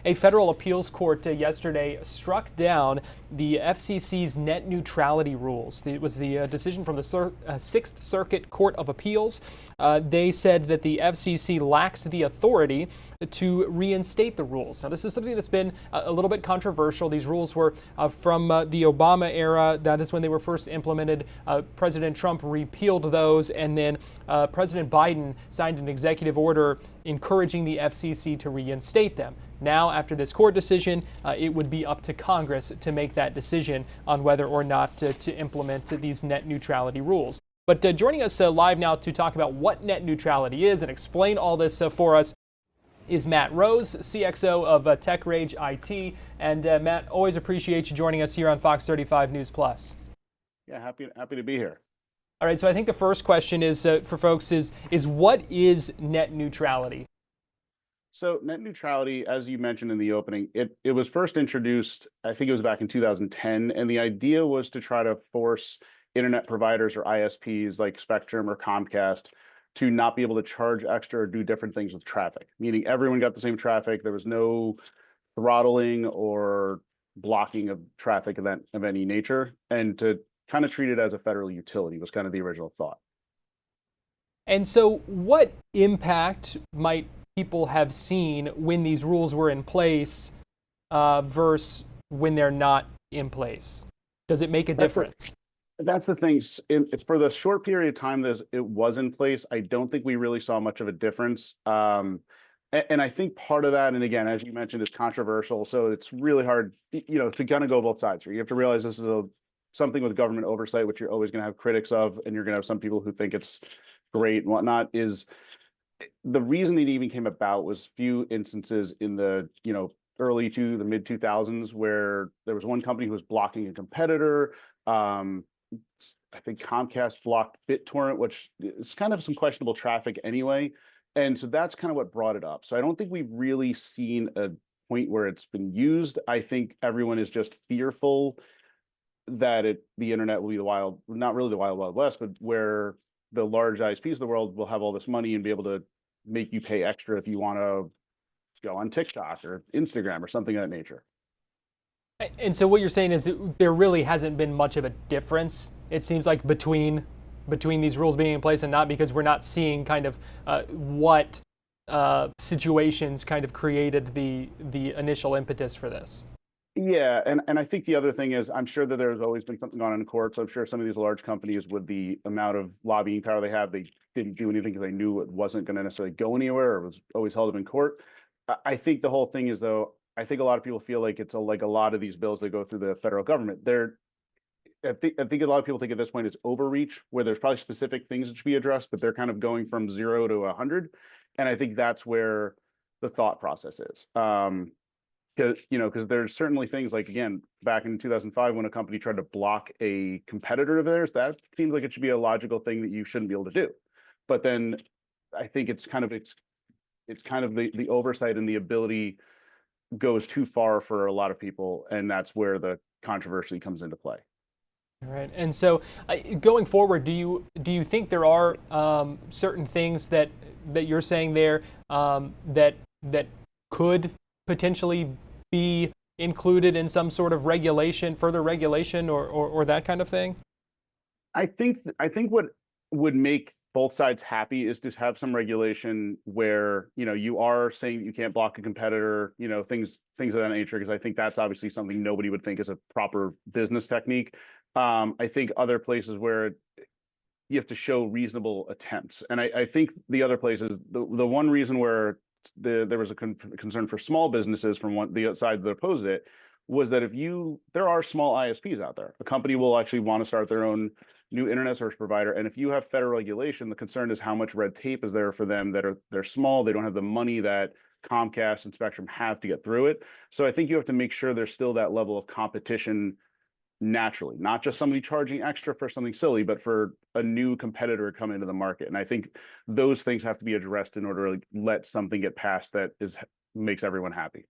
A federal appeals court yesterday struck down the FCC's net neutrality rules. It was the decision from the Sixth Circuit Court of Appeals. They said that the FCC lacks the authority to reinstate the rules. Now, this is something that's been a little bit controversial. These rules were from the Obama era. That is when they were first implemented. President Trump repealed those, and then President Biden signed an executive order encouraging the FCC to reinstate them. Now, after this court decision, it would be up to Congress to make that decision on whether or not to implement these net neutrality rules. But joining us live now to talk about what net neutrality is and explain all this for us is Matt Rose, CXO of TechRage IT. And Matt, always appreciate you joining us here on Fox 35 News Plus. Yeah, happy to be here. All right, so I think the first question is for folks is what is net neutrality? So net neutrality, as you mentioned in the opening, it was first introduced, I think it was back in 2010, and the idea was to try to force internet providers or ISPs like Spectrum or Comcast to not be able to charge extra or do different things with traffic, meaning everyone got the same traffic. There was no throttling or blocking of traffic of any nature, and to kind of treat it as a federal utility was kind of the original thought. And so what impact might people have seen when these rules were in place versus when they're not in place? Does it make a difference? That's the thing. For the short period of time that it was in place, I don't think we really saw much of a difference. And I think part of that, and again, as you mentioned, is controversial. So it's really hard, to kind of go both sides here. You have to realize this is something with government oversight, which you're always going to have critics of, and you're going to have some people who think it's great and whatnot. Is the reason it even came about was few instances in the early to the mid 2000s where there was one company who was blocking a competitor. I think Comcast blocked BitTorrent, which is kind of some questionable traffic anyway. And so that's kind of what brought it up. So I don't think we've really seen a point where it's been used. I think everyone is just fearful that the internet will be not really the wild west, but where the large ISPs of the world will have all this money and be able to make you pay extra if you want to go on TikTok or Instagram or something of that nature. And so what you're saying is that there really hasn't been much of a difference, it seems like, between these rules being in place and not, because we're not seeing kind of what situations kind of created the initial impetus for this. Yeah, and I think the other thing is, I'm sure that there's always been something going on in courts. I'm sure some of these large companies, with the amount of lobbying power they have, they didn't do anything because they knew it wasn't going to necessarily go anywhere, or was always held up in court. I think the whole thing is, though, I think a lot of people feel like it's like a lot of these bills that go through the federal government. I think a lot of people think at this point it's overreach, where there's probably specific things that should be addressed, but they're kind of going from 0 to 100. And I think that's where the thought process is. Because there's certainly things like, again, back in 2005, when a company tried to block a competitor of theirs, that seems like it should be a logical thing that you shouldn't be able to do. But then I think it's kind of the oversight and the ability goes too far for a lot of people, and that's where the controversy comes into play. All right. And so going forward, do you think there are certain things that you're saying there that could potentially be included in some sort of further regulation or that kind of thing? I think what would make both sides happy is to have some regulation where, you are saying you can't block a competitor, things of that nature, because I think that's obviously something nobody would think is a proper business technique. I think other places where you have to show reasonable attempts. And I think the other places, the one reason where there was a concern for small businesses from the side that opposed it was that there are small ISPs out there. A company will actually want to start their own new internet service provider, and if you have federal regulation, the concern is how much red tape is there for them they're small. They don't have the money that Comcast and Spectrum have to get through it. So I think you have to make sure there's still that level of competition naturally, not just somebody charging extra for something silly, but for a new competitor to come into the market. And I think those things have to be addressed in order to let something get passed that makes everyone happy.